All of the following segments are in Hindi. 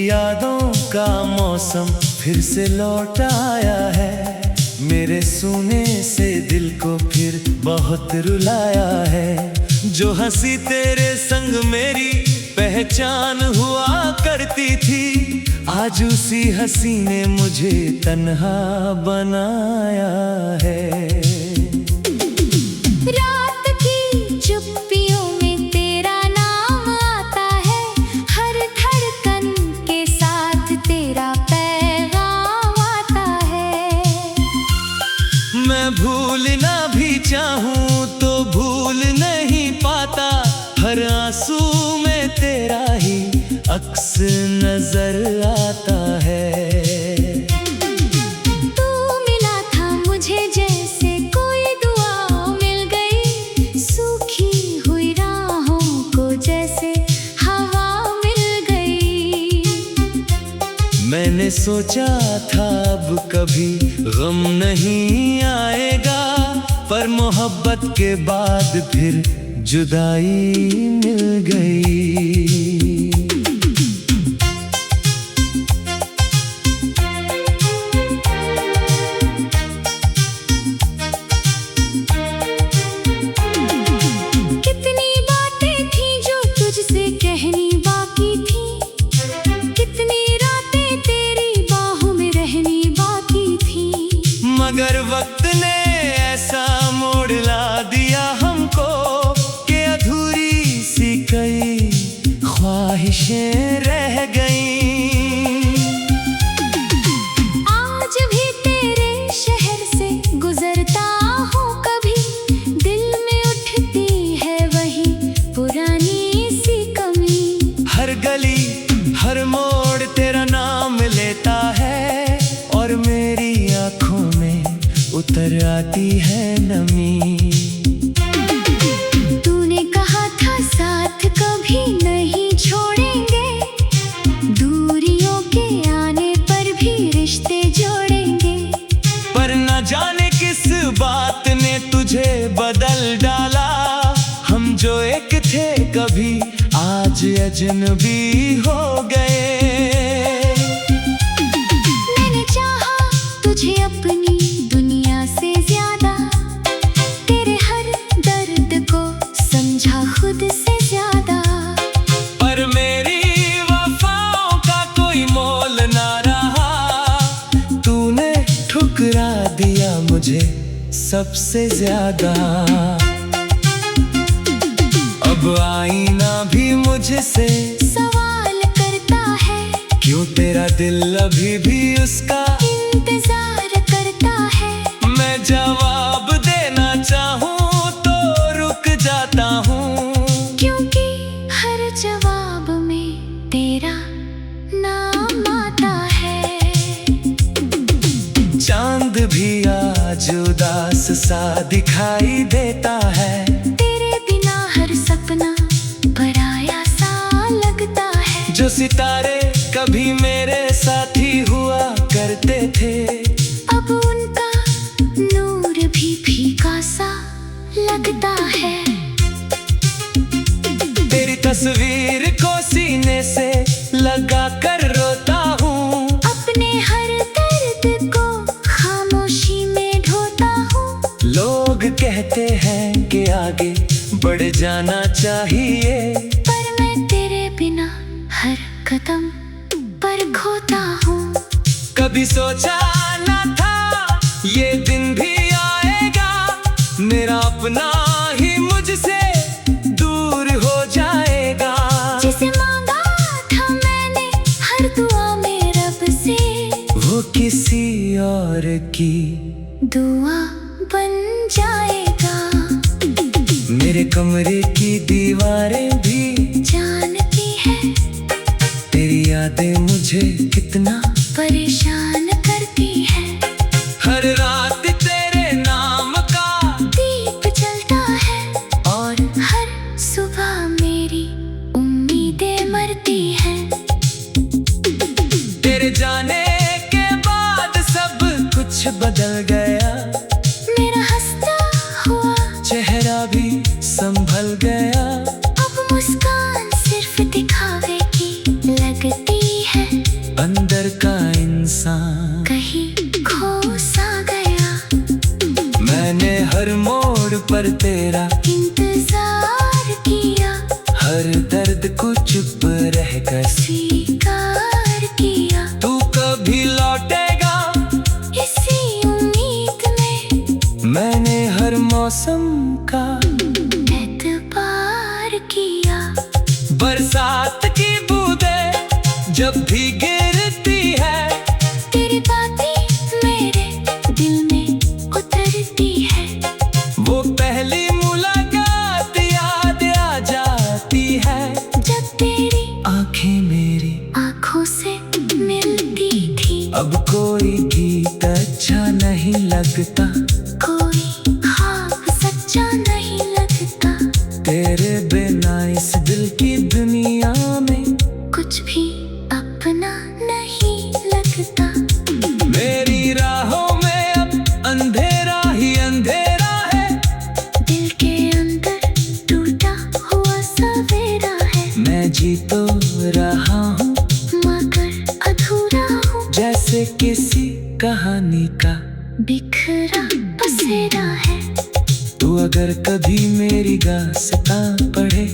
यादों का मौसम फिर से लौट आया है। मेरे सोने से दिल को फिर बहुत रुलाया है। जो हंसी तेरे संग मेरी पहचान हुआ करती थी, आज उसी हंसी ने मुझे तन्हा बनाया है। रात की चुप्पियों में तेरा नाम आता है, हर धड़कन के साथ तेरा पैगाम आता है। मैं भूलना भी चाहूँ तो भूल नहीं पाता, हर आंसू में तेरा ही अक्स नजर आता है। तू मिला था मुझे जैसे कोई दुआ मिल गई, सूखी हुई राहों को जैसे हवा मिल गई। मैंने सोचा था अब कभी गम नहीं आएगा, पर मोहब्बत के बाद फिर जुदाई मिल गई। कितनी बातें थी जो तुझसे कहनी बाकी थी, कितनी रातें तेरी बाहों में रहनी बाकी थी। मगर वक्त ने ऐसा मोड़ ला दिया हमको कि अधूरी सी कई ख्वाहिशें रह गईं। आज भी तेरे शहर से गुजरता हूँ कभी, दिल में उठती है वही पुरानी सी कमी। हर गली हर मोड़ तेरा नाम लेता है, और मेरी आँखों में उतर आती है नमी। तूने कहा था साथ कभी नहीं छोड़ेंगे, दूरियों के आने पर भी रिश्ते जोड़ेंगे। पर न जाने किस बात ने तुझे बदल डाला, हम जो एक थे कभी आज अजनबी हो गए। मैंने चाहा तुझे अपनी दुनिया से ज्यादा, तेरे हर दर्द को समझा खुद से ज्यादा। पर मेरी वफाओं का कोई मोल ना रहा, तूने ठुकरा दिया मुझे सबसे ज्यादा। अब आईना भी मुझसे सवाल करता है, क्यों तेरा दिल अभी भी उसका इंतजार करता है। मैं जवाब देना चाहूँ तो रुक जाता हूँ, क्योंकि हर जवाब में तेरा नाम आता है। चांद भी आज उदास सा दिखाई देता है, तेरे बिना हर सपना पराया सा लगता है। जो सितारे कभी मेरे साथी हुआ करते थे, अब उनका नूर भी फीका सा लगता है। तेरी तस्वीर को सीने से लगा कर रोता हूँ, अपने हर दर्द को खामोशी में ढोता हूँ। लोग कहते हैं कि आगे बढ़ जाना चाहिए, पर मैं तेरे बिना हर कदम पर खोता हूँ। कभी सोचा न था ये दिन भी आएगा, मेरा अपना ही मुझसे दूर हो जाएगा। जिसे मांगा था मैंने हर दुआ में रब से, वो किसी और की दुआ बन जाएगा। मेरे कमरे की दीवारें भी जानती है तेरी यादें मुझे कितना परेशान करती है। हर रात तेरे नाम का दीप जलता है, और हर सुबह मेरी उम्मीदें मरती हैं। तेरे जाने के बाद सब कुछ बदल गया, मेरा हंसता हुआ चेहरा भी संभल गया। अब मुस्कान सिर्फ दिखावे की लगती है। पर तेरा इंतजार किया, हर दर्द को चुप रहकर स्वीकार किया। तू कभी लौटेगा इसी उम्मीद में मैंने हर मौसम का एतबार किया। बरसात की बूंदें जब भी गिरती है तेरी बातें मेरे दिल में उतरती है। वो पहली मुलाकात याद आ जाती है जब तेरी आंखें मेरी आंखों से मिलती थी। अब कोई गीत अच्छा नहीं लगता, कोई ख्वाब सच्चा नहीं लगता। तेरे बिना इस दिल की दुनिया में कुछ भी अपना नहीं लगता। मेरी राहों में अब अंधेरा ही अंधेरा है, दिल के अंदर टूटा हुआ सवेरा है। मैं जी तो रहा हूँ मगर अधूरा हूँ, जैसे किसी कहानी का बिखरा बसेरा है। तू अगर कभी मेरी गास्ता पढ़े,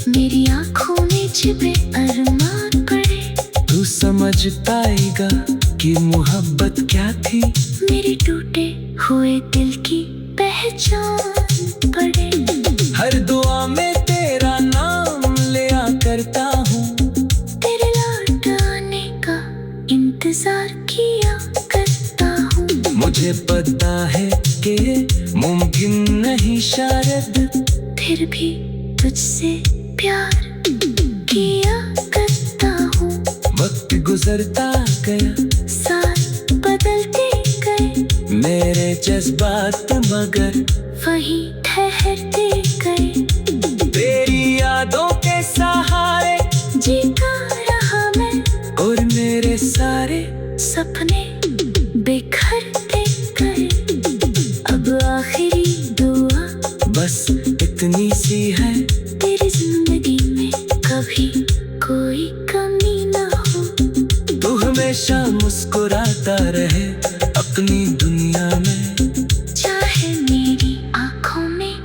मेरी आंखों में छिपे अरमान पड़े, तू समझ पाएगा कि मोहब्बत क्या थी। मेरे टूटे हुए दिल की पहचान पड़े। हर दुआ में तेरा नाम लिया करता हूँ, तेरे लौट आने का इंतजार किया करता हूँ। मुझे पता है कि मुमकिन नहीं शायद, फिर भी तुझसे प्यार किया करता हूँ। वक्त गुजरता गया, साथ बदलते गए, मेरे जज्बात मगर वहीं ठहरते गए। तेरी यादों के सहारे जीता रहा मैं, और मेरे सारे सपने बिखरते गए। अब आखिरी दुआ बस इतनी सी है, तेरी जिंदगी में कभी कोई कमी ना हो। तू हमेशा मुस्कुराता रहे अपनी दुनिया में, चाहे मेरी आंखों में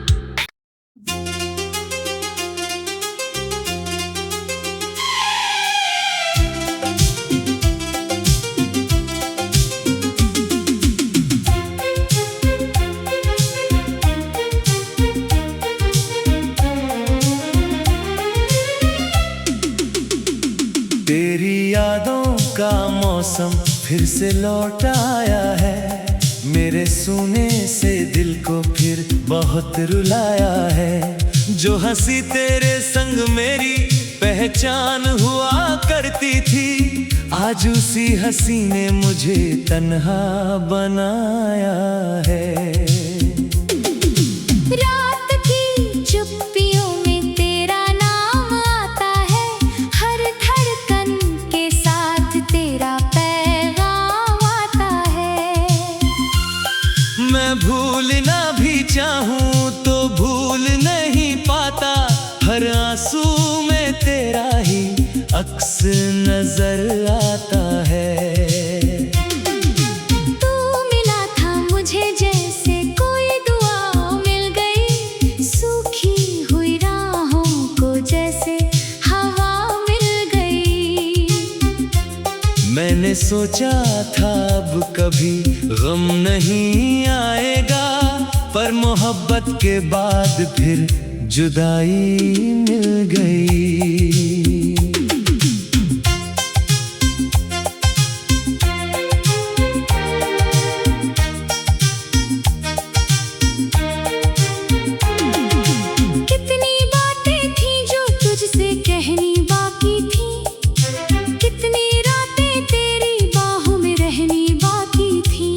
तेरी यादों का मौसम फिर से लौट आया है, मेरे सूने से दिल को फिर बहुत रुलाया है। जो हंसी तेरे संग मेरी पहचान हुआ करती थी, आज उसी हंसी ने मुझे तन्हा बनाया है। रात की चुप्पियों में तेरा नाम आता है, हर धड़कन के साथ तेरा पैगाम आता है। मैं भूलना भी चाहूँ तो भूल नहीं पाता, हर आंसू में तेरा ही अक्स नजर आता है। तू मिला था मुझे जैसे कोई दुआ मिल गई, सूखी हुई राहों को जैसे हवा मिल गई। मैंने सोचा था अब कभी गम नहीं आएगा, पर मोहब्बत के बाद फिर जुदाई मिल गई। कितनी बातें थी जो तुझसे कहनी बाकी थी, कितनी रातें तेरी बाहों में रहनी बाकी थी।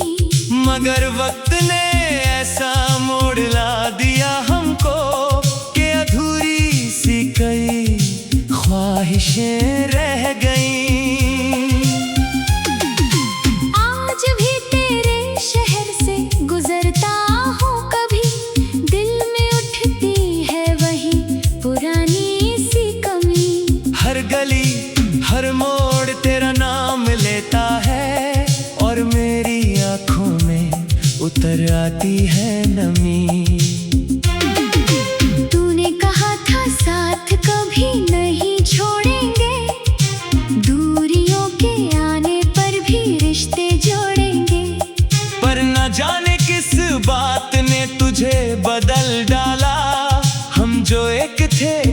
मगर वक्त ने ऐसा मोड़ ला दिया हमको कि अधूरी सी कई ख्वाहिशें रह गईं। आज भी तेरे शहर से गुजरता हूँ कभी, दिल में उठती है वही पुरानी सी कमी। हर गली हर मोड़ तेरा नाम लेता है, और मेरी आंखों में उतर आती है नमी।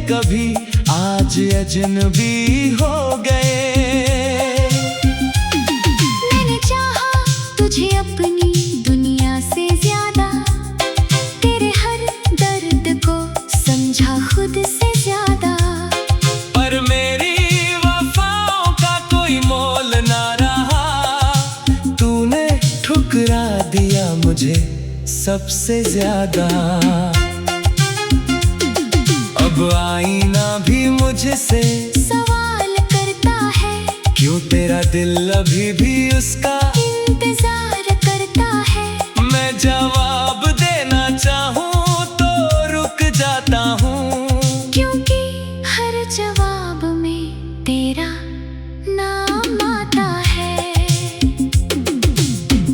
कभी आज अजनबी हो गए। मैंने चाहा तुझे अपनी दुनिया से ज्यादा, तेरे हर दर्द को समझा खुद से ज्यादा। पर मेरी वफाओं का कोई मोल ना रहा, तूने ठुकरा दिया मुझे सबसे ज्यादा। अब आईना भी मुझसे सवाल करता है, क्यों तेरा दिल अभी भी उसका इंतजार करता है। मैं जवाब देना चाहूँ तो रुक जाता हूँ, क्योंकि हर जवाब में तेरा नाम आता है।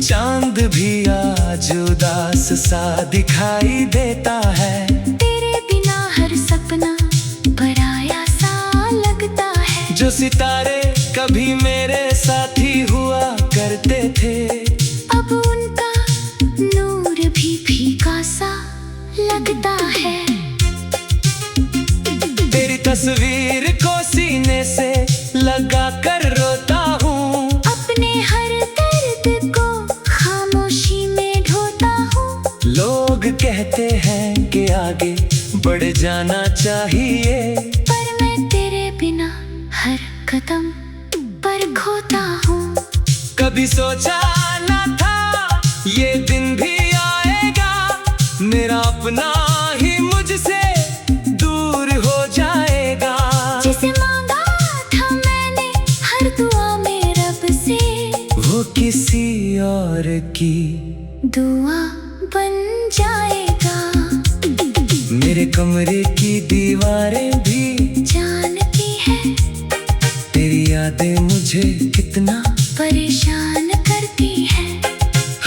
चांद भी आज उदास सा दिखाई देता है, तेरे बिना हर सपना पराया सा लगता है। जो सितारे कभी मेरे साथी हुआ करते थे, अब उनका नूर भी फीका सा लगता है। तेरी तस्वीर को सीने से लगा कर रोता हूँ, अपने हर दर्द को खामोशी में ढोता हूँ। लोग कहते हैं कि आगे बढ़ जाना चाहिए, पर मैं तेरे बिना हर कदम पर खोता हूँ। कभी सोचा न था ये दिन भी आएगा, मेरा अपना ही मुझसे दूर हो जाएगा। जिसे मांगा था मैंने हर दुआ में रब से, वो किसी और की दुआ बन जाएगा। मेरे कमरे की दीवारें भी जानती है तेरी यादें मुझे कितना परेशान करती है।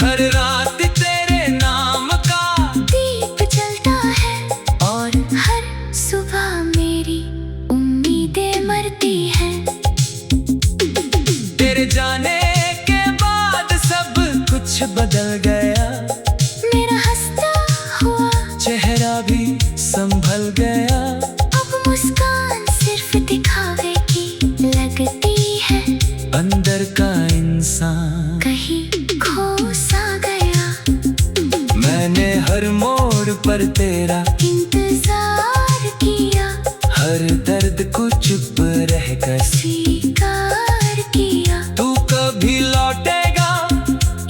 हर रात तेरे नाम का दीप जलता है और हर सुबह मेरी उम्मीदें मरती हैं। तेरे जाने के बाद सब कुछ बदल गया, मेरा हंसता हुआ चेहरा भी संभल गया। अब मुस्कान सिर्फ दिखावे की लगती है, अंदर का इंसान कहीं खो सा गया। मैंने हर मोड़ पर तेरा इंतजार किया, हर दर्द को चुप रहकर स्वीकार किया। तू कभी लौटेगा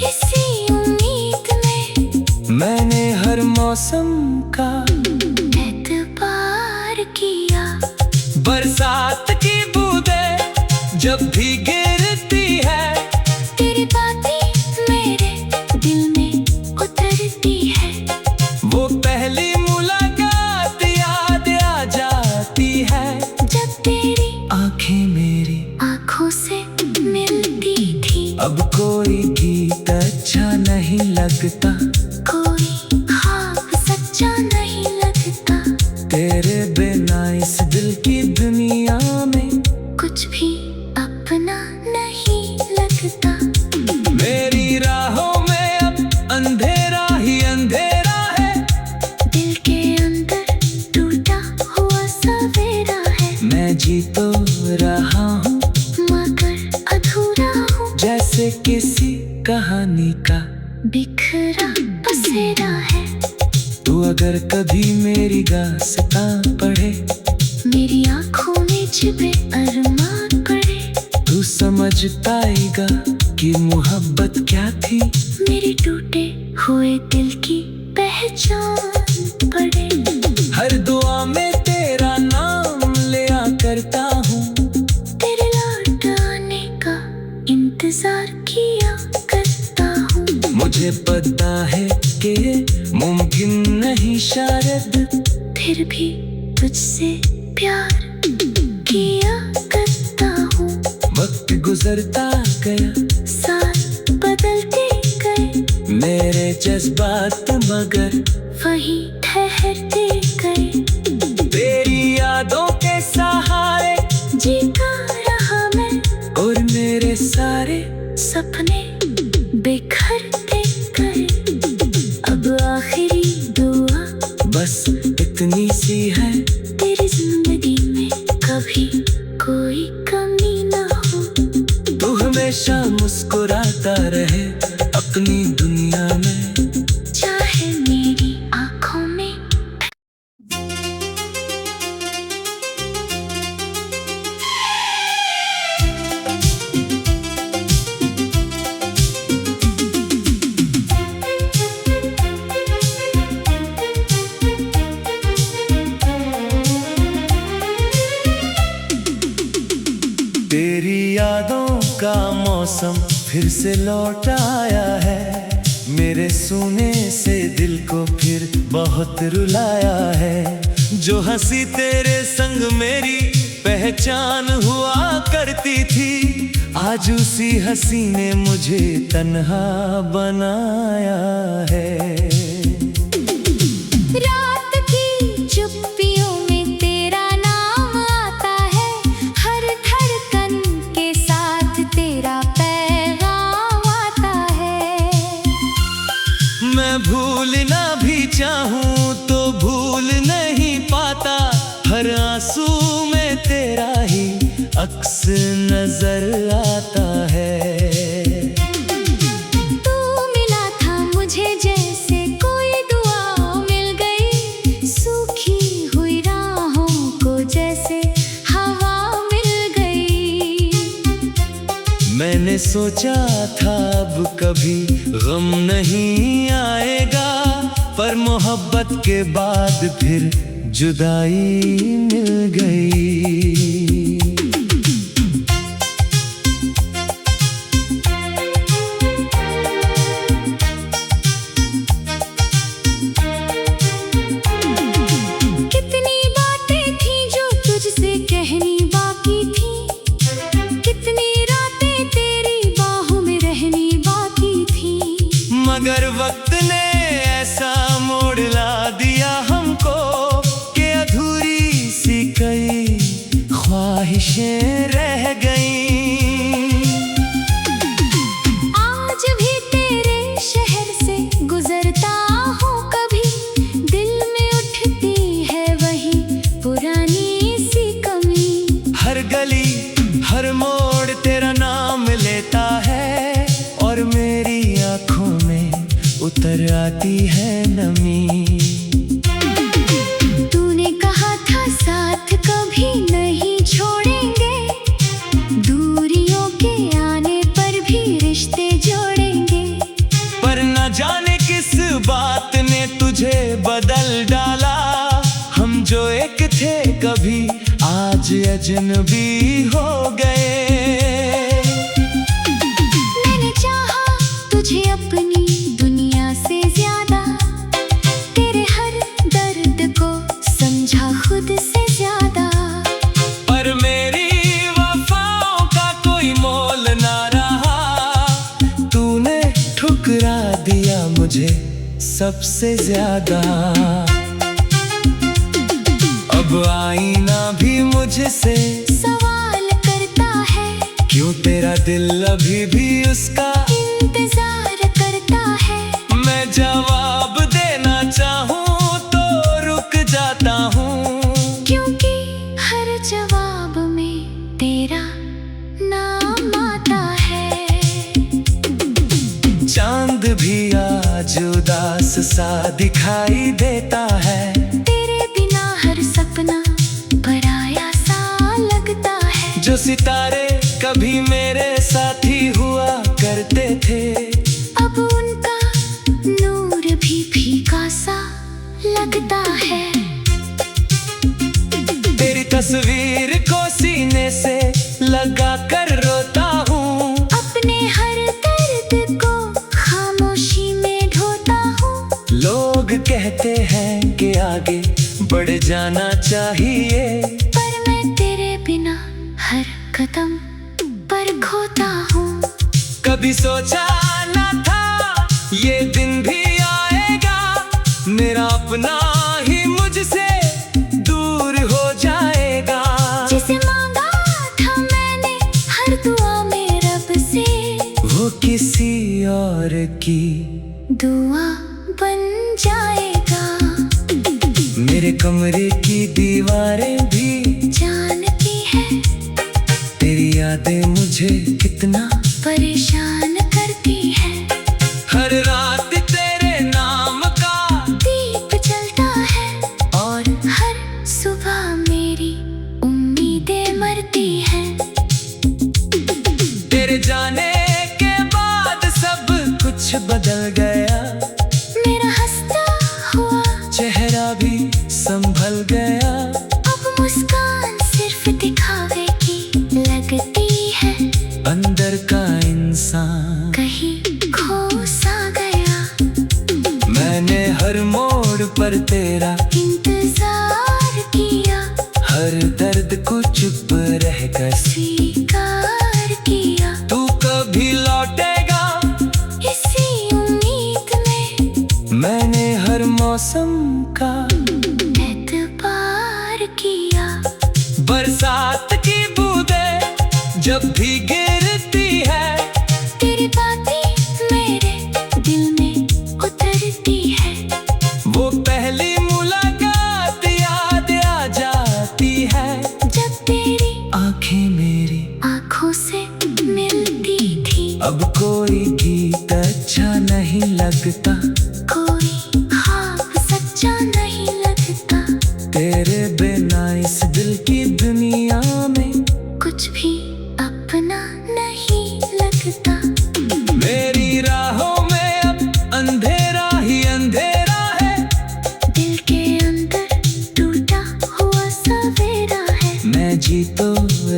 इसी उम्मीद में मैंने हर मौसम का एतबार किया। बरसात की बूंदें जब भी गिरती है, तेरी बातें मेरे दिल में उतरती है। वो पहली मुलाकात याद आ जाती है, जब तेरी आंखें मेरी आंखों से मिलती थी। अब कोई गीत अच्छा नहीं लगता, कोई ख्वाब सच्चा नहीं लगता। तेरे बिना इस दिल की दुनिया में कुछ भी अपना नहीं लगता। मेरी राहों में अब अंधेरा ही अंधेरा है, दिल के अंदर टूटा हुआ सवेरा है। मैं जी तो रहा हूँ मगर अधूरा हूँ, जैसे किसी कहानी का बिखरा पसेरा है। तू अगर कभी मेरी दास्तां पढ़े, मेरी आंखों में छिपे अरमान पड़े, तू समझ पाएगा कि मोहब्बत क्या थी। मेरे टूटे हुए दिल की पहचान पड़े। हर दुआ में तेरा नाम लिया करता हूँ, तेरे लौट आने का इंतजार किया करता हूँ। मुझे पता है कि मुमकिन नहीं शायद, फिर भी तुझसे प्यार किया करता हूँ। वक्त गुजरता गया, साथ बदलते गए, मेरे जज्बात मगर वहीं ठहरते गए। तेरी यादों के सहारे जीता रहा मैं, और मेरे सारे सपने बिखरते गए। अब आखिरी दुआ बस इतनी सी है, तेरी जिंदगी हमेशा मुस्कुराता रहे अपनी दुनिया में, चाहे मेरी आँखों में। तेरी यादों का मौसम फिर से लौट आया है, मेरे सोने से दिल को फिर बहुत रुलाया है। जो हंसी तेरे संग मेरी पहचान हुआ करती थी, आज उसी हंसी ने मुझे तन्हा बनाया है। रात की चुप्पियों में तेरा नाम आता है, हर धड़कन के साथ तेरा पैगाम आता है। मैं भूलना भी चाहूँ तो भूल नहीं पाता, हर आंसू में तेरा ही अक्स नजर आता है। तू मिला था मुझे जैसे कोई दुआ मिल गई, सूखी हुई राहों को जैसे हवा मिल गई। मैंने सोचा था अब कभी गम नहीं आएगा, पर मोहब्बत के बाद फिर जुदाई मिल गई। कितनी बातें थी जो तुझसे कहनी बाकी थी, कितनी रातें तेरी बाहों में रहनी बाकी थी। मगर वक्त ने ऐसा मोड़ ला दिया हमको कि अधूरी सी कई ख्वाहिशें रह गईं। आज भी तेरे शहर से गुजरता हूँ कभी, दिल में उठती है वही पुरानी सी कमी। हर गली हर मोड़ तेरा नाम लेता है, और मेरी आँखों में उतर आती है नमी। तूने कहा था साथ कभी नहीं छोड़ेंगे, दूरियों के आने पर भी रिश्ते जोड़ेंगे। पर न जाने किस बात ने तुझे बदल डाला, हम जो एक थे कभी आज अजनबी हो गए। मैंने चाहा तुझे अपनी दुनिया से ज्यादा, तेरे हर दर्द को समझा खुद से ज्यादा। पर मेरी वफाओं का कोई मोल ना रहा, तूने ठुकरा दिया मुझे सबसे ज्यादा। अब आईना भी मुझसे सवाल करता है, क्यों तेरा दिल अभी भी उसका इंतजार करता है। मैं जवाब देना चाहूँ तो रुक जाता हूँ, क्योंकि हर जवाब में तेरा नाम आता है। चांद भी आज उदास सा दिखाई देता है, तेरे बिना हर सपना पराया सा लगता है। जो सितारे कभी मेरे साथी हुआ करते थे, अब उनका नूर भी फीका सा लगता है। तेरी तस्वीर को सीने से लगा कर रोता हूँ, अपने हर दर्द को खामोशी में ढोता हूँ। लोग कहते हैं कि आगे बढ़ जाना चाहिए, पर मैं तेरे बिना हर कदम पर खोता हूँ। कभी सोचा न था ये दिन भी आएगा, मेरा अपना ही मुझसे दूर हो जाएगा। जिसे मांगा था मैंने हर दुआ में रब से, वो किसी और की दुआ बन जाएगा। मेरे कमरे की दीवारें भी जानती है तेरी यादें मुझे कितना परेशान करती है। हर रात तेरे नाम का दीप जलता है और हर सुबह मेरी उम्मीदें मरती है। तेरे जाने के बाद सब कुछ बदल गया, मेरा हंसता हुआ चेहरा भी संभल गया। अब मुस्कान सिर्फ दिखावे की लगती है, अंदर का इंसान कहीं खो सा गया। मैंने हर मोड़ पर तेरा इंतजार किया, हर दर्द को चुप रहकर स्वीकार किया। तू कभी लौटेगा इसी उम्मीद में मैंने हर मौसम का एतबार किया। बरसात की बूंदें जब भी गिरती है, तेरी बातें मेरे दिल में उतरती है। वो पहली मुलाकात याद आ जाती है, जब तेरी आंखें मेरी आंखों से मिलती थी। अब कोई गीत अच्छा नहीं लगता, कोई ख्वाब सच्चा नहीं लगता। तेरे बिना इस दिल की दुनिया में कुछ भी अपना नहीं लगता। मेरी राहों में अब अंधेरा ही अंधेरा है, दिल के अंदर टूटा हुआ सवेरा है। मैं जी तो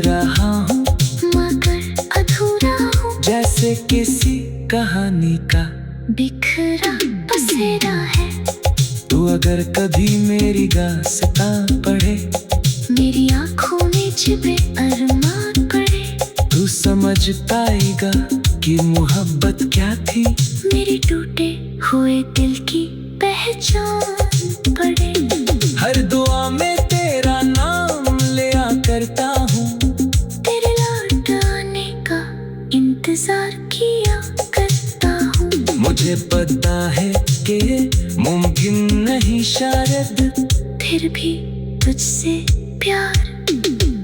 रहा हूँ मगर अधूरा हूँ, जैसे किसी कहानी का बिखरा बसेरा है। तू अगर कभी मेरी दास्तां पढ़े, मेरी आंखों में छिपे अरमान पड़े, तू समझ पाएगा कि मोहब्बत क्या थी। मेरे टूटे हुए दिल की पहचान पड़े। हर दुआ में तेरा नाम लिया करता हूँ, तेरे लौट आने का इंतजार किया करता हूँ। मुझे पता है कि मुमकिन नहीं शायद, फिर भी तुझसे प्यार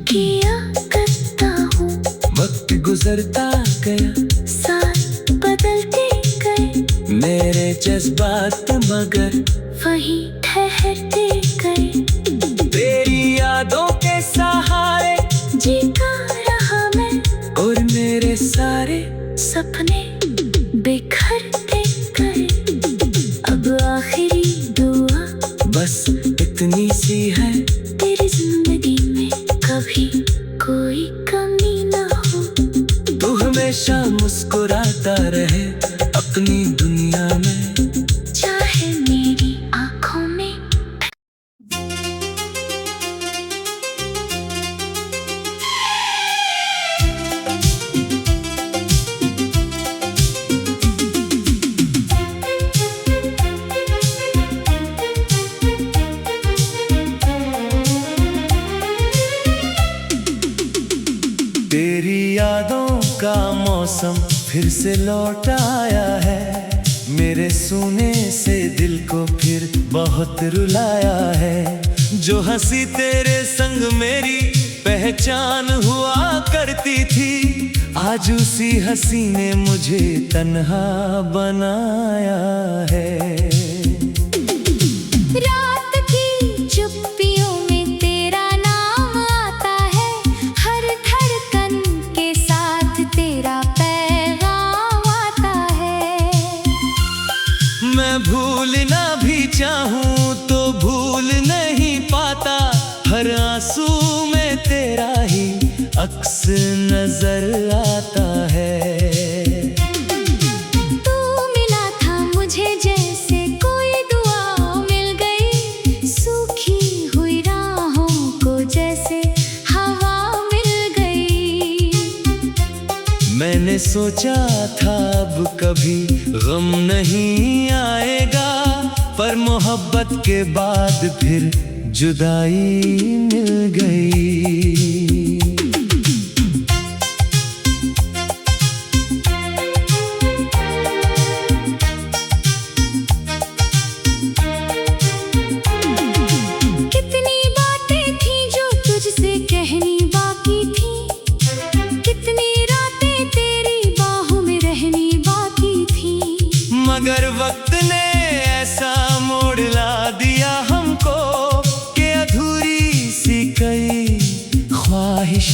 किया करता हूँ। वक्त गुजरता गया, साथ बदलते गए, मेरे जज्बात मगर वहीं ठहरते गए। तेरी यादों के सहारे जीता रहा मैं, और मेरे सारे सपने बिखरते गए। अब आखिरी दुआ बस इतनी सी है, तेरी जिंदगी में कभी कोई कमी ना हो। तू हमेशा मुस्कुराता रहे अपनी दुनिया में, चाहे मेरी आंखों में तेरी यादों का मौसम फिर से लौट आया है, मेरे सूने से दिल को फिर बहुत रुलाया है। जो हंसी तेरे संग मेरी पहचान हुआ करती थी, आज उसी हंसी ने मुझे तन्हा बनाया है। रात की चुप्पियों में तेरा नाम आता है, हर धड़कन के साथ तेरा पैगाम आता है। मैं भूलना भी चाहूँ तो भूल नहीं पाता, हर आंसू में तेरा ही अक्स नजर आता है। तू मिला था मुझे जैसे कोई दुआ मिल गई, सूखी हुई राहों को जैसे हवा मिल गई। मैंने सोचा था अब कभी गम नहीं आएगा, पर मोहब्बत के बाद फिर जुदाई मिल गई। कितनी बातें थी जो तुझसे कहनी बाकी थी, कितनी रातें तेरी बाहों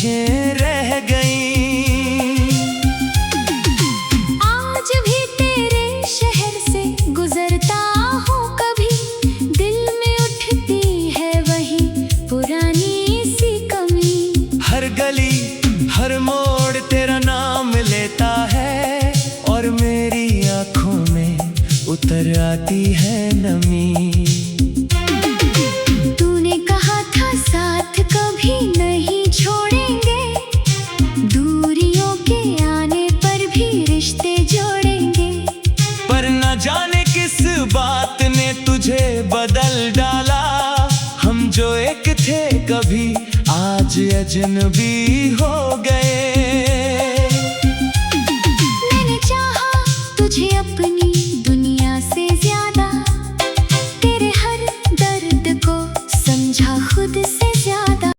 ख्वाहिशें रह गईं। आज भी तेरे शहर से गुजरता हूँ कभी, दिल में उठती है वही पुरानी सी कमी। हर गली हर मोड़ तेरा नाम लेता है, और मेरी आंखों में उतर आती है नमी। तूने कहा था साथ कभी नहीं छोड़ेंगे, दूरियों के आने पर भी रिश्ते जोड़ेंगे। पर न जाने किस बात ने तुझे बदल डाला, हम जो एक थे कभी आज अजनबी हो गए। मैंने चाहा तुझे अपनी दुनिया से ज्यादा,